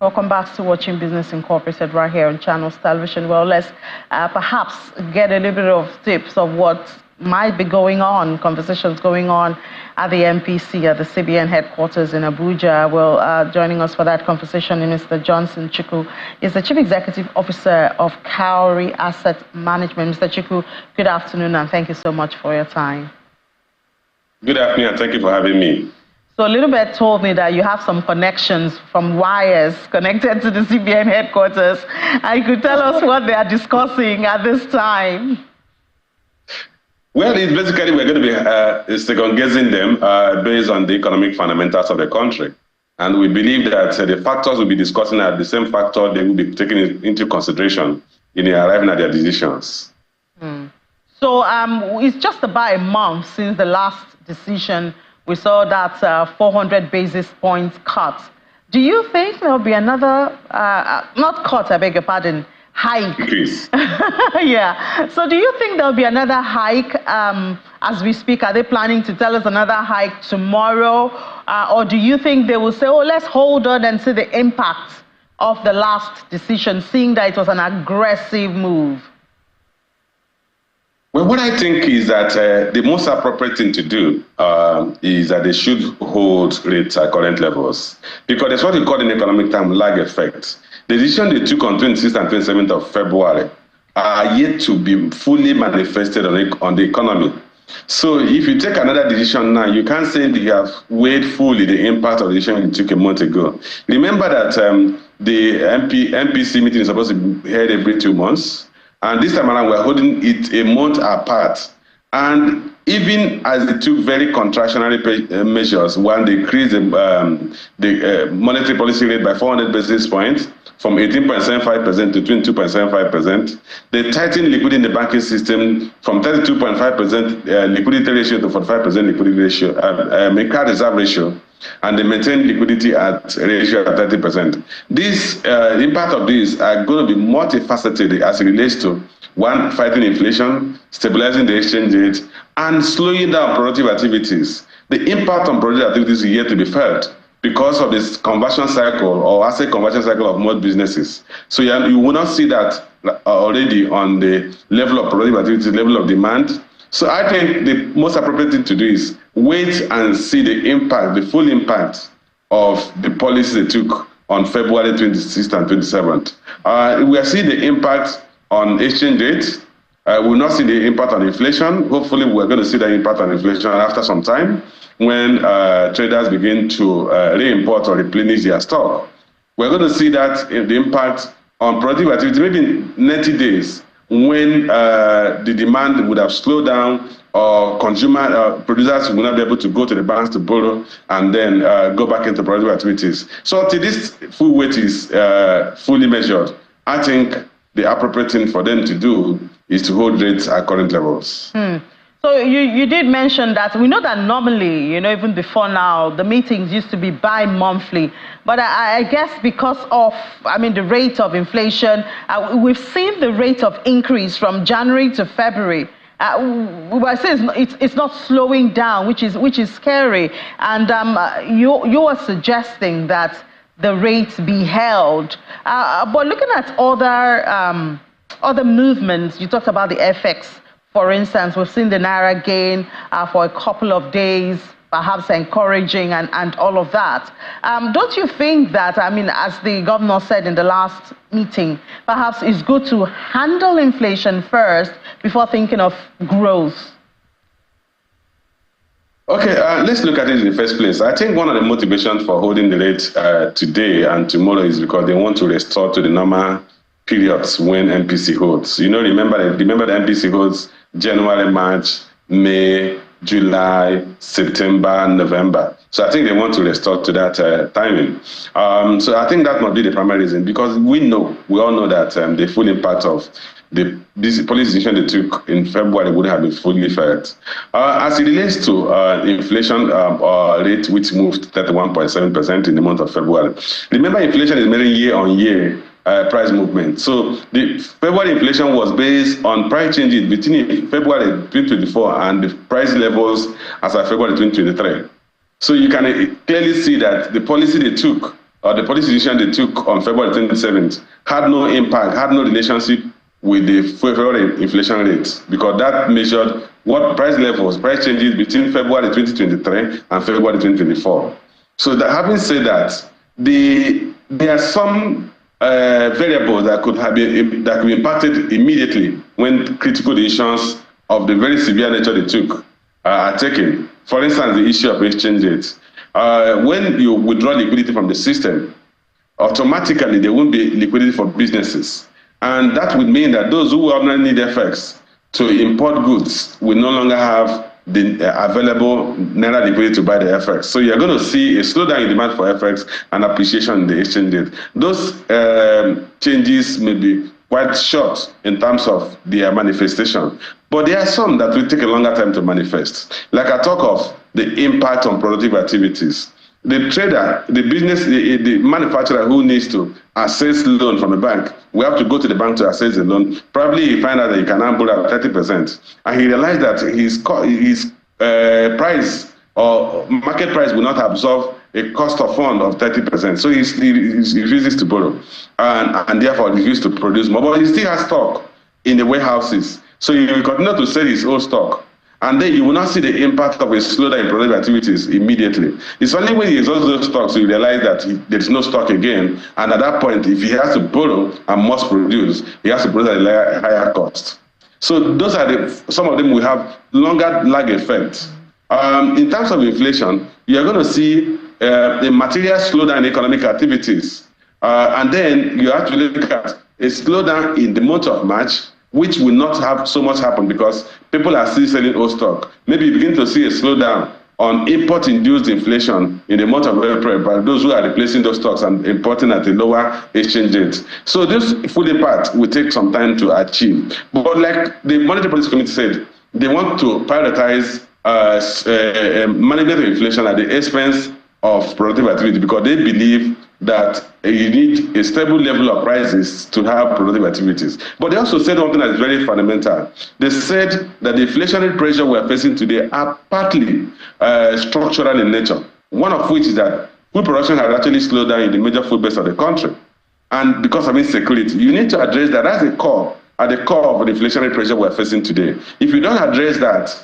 Welcome back to Watching Business Incorporated right here on Channels Television. Well, let's perhaps get a little bit of tips of what might be going on, conversations going on at the MPC, at the CBN headquarters in Abuja. Well, joining us for that conversation is Mr. Johnson Chukwu. He's the Chief Executive Officer of Cowrie Asset Management. Mr. Chukwu, good afternoon, and thank you so much for your time. Good afternoon, and thank you for having me. So a little bit told me that you have some connections from wires connected to the CBN headquarters. And you could tell us what they are discussing at this time. Well, it's basically we're going to be second-guessing them based on the economic fundamentals of the country. And we believe that the factors we'll be discussing are the same factor they will be taking into consideration in arriving at their decisions. So it's just about a month since the last decision. We saw that 400 basis points cut. Do you think there'll be another, not cut, I beg your pardon, hike? Increase. Yeah. So do you think there'll be another hike as we speak? Are they planning to tell us another hike tomorrow? Or do you think they will say, oh, let's hold on and see the impact of the last decision, seeing that it was an aggressive move? Well, what I think is that the most appropriate thing to do is that they should hold rates at current levels, because there's what we call in economic term lag effect. The decision they took on 26th and 27th of February are yet to be fully manifested on the economy. So if you take another decision now, you can't say that you have weighed fully the impact of the decision you took a month ago. Remember that the MPC meeting is supposed to be held every 2 months. And this time around, we're holding it a month apart. And even as they took very contractionary measures, one, they increased the monetary policy rate by 400 basis points from 18.75% to 22.75%. They tightened liquidity in the banking system from 32.5% liquidity ratio to 45% liquidity ratio, card reserve ratio. And they maintain liquidity at a ratio of 30%. This impact of these are going to be multifaceted as it relates to, one, fighting inflation, stabilizing the exchange rate, and slowing down productive activities. The impact on productive activities is yet to be felt because of this conversion cycle or asset conversion cycle of most businesses. So you will not see that already on the level of productive activity, level of demand. So I think the most appropriate thing to do is wait and see the impact, the full impact of the policy they took on February 26th and 27th. We are seeing the impact on exchange rate. We will not see the impact on inflation. Hopefully, we're going to see the impact on inflation after some time when traders begin to re-import or replenish their stock. We're going to see that the impact on productive activity, maybe in 90 days, when the demand would have slowed down, or producers will not be able to go to the banks to borrow and then go back into productive activities. So until this full weight is fully measured, I think the appropriate thing for them to do is to hold rates at current levels. So you did mention that we know that normally, even before now, the meetings used to be bi-monthly. But I guess because of, the rate of inflation, we've seen the rate of increase from January to February. I say it's not slowing down, which is scary. And you are suggesting that the rates be held. But looking at other movements, you talked about the FX. For instance, we've seen the Naira gain for a couple of days, perhaps encouraging and all of that. Don't you think that, as the governor said in the last meeting, perhaps it's good to handle inflation first before thinking of growth? Okay, let's look at it in the first place. I think one of the motivations for holding the rate today and tomorrow is because they want to restore to the normal periods when MPC holds. Remember the MPC holds January, March, May, July, September, November. So I think they want to restore to that timing. So I think that must be the primary reason, because we all know that the full impact of this policy decision they took in February would have been fully felt. As it relates to inflation rate, which moved 31.7% in the month of February. Remember, inflation is measuring year-on-year price movement. So the February inflation was based on price changes between February 2024 and the price levels as of February 2023. So you can clearly see that the policy they took or the policy decision they took on February 27th had no impact, had no relationship with the February inflation rate, because that measured what price levels, price changes between February 2023 and February 2024. So that, having said that, there are some variables that could be impacted immediately when critical decisions of the very severe nature they took are taken. For instance, the issue of exchange rates. When you withdraw liquidity from the system, automatically there won't be liquidity for businesses. And that would mean that those who ordinarily need FX to import goods will no longer have the available naira liquidity to buy the FX. So you're going to see a slowdown in demand for FX and appreciation in the exchange rate. Those changes may be quite short in terms of their manifestation, but there are some that will take a longer time to manifest. Like I talk of the impact on productive activities. The trader, the business, the manufacturer who needs to access loan from a bank, we have to go to the bank to access the loan. Probably he find out that he can now borrow at 30%. And he realized that his price or market price will not absorb a cost of fund of 30%. So he refuses to borrow. And therefore he refuses to produce more. But he still has stock in the warehouses. So he will continue to sell his old stock. And then you will not see the impact of a slowdown in productive activities immediately. It's only when he exhausts those stocks you realize that there is no stock again. And at that point, if he has to borrow and must produce, he has to produce at a higher cost. So those are some of them will have longer lag effects. In terms of inflation, you are going to see a material slowdown in economic activities. And then you have to look at a slowdown in the month of March, which will not have so much happen because people are still selling old stock. Maybe you begin to see a slowdown on import-induced inflation in the month of April by those who are replacing those stocks and importing at a lower exchange rate. So this full impact will take some time to achieve. But like the Monetary Policy Committee said, they want to prioritize management of inflation at the expense of productive activity because they believe that you need a stable level of prices to have productive activities. But they also said something that is very fundamental. They said that the inflationary pressure we are facing today are partly structural in nature. One of which is that food production has actually slowed down in the major food base of the country. And because of insecurity, you need to address that at the core of the inflationary pressure we are facing today. If you don't address that,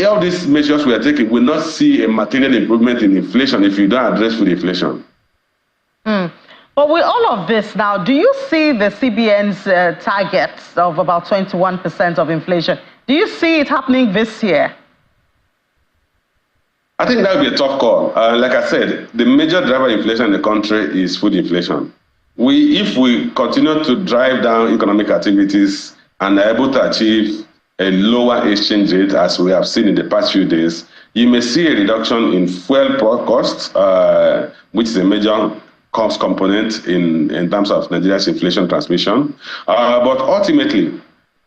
all these measures we are taking will not see a material improvement in inflation if you don't address food inflation. But with all of this now, do you see the CBN's targets of about 21% of inflation? Do you see it happening this year? I think that would be a tough call. Like I said, the major driver of inflation in the country is food inflation. If we continue to drive down economic activities and are able to achieve a lower exchange rate, as we have seen in the past few days, you may see a reduction in fuel costs, which is a major cost component in terms of Nigeria's inflation transmission. But ultimately,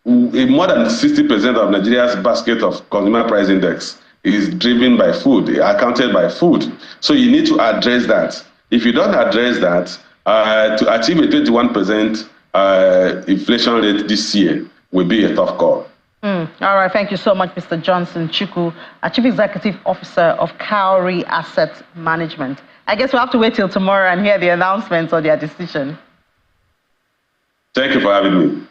more than 60% of Nigeria's basket of consumer price index is driven by food, accounted by food. So you need to address that. If you don't address that, to achieve a 21% inflation rate this year will be a tough call. All right, thank you so much, Mr. Johnson Chukwu, Chief Executive Officer of Cowrie Asset Management. I guess we'll have to wait till tomorrow and hear the announcements or their decision. Thank you for having me.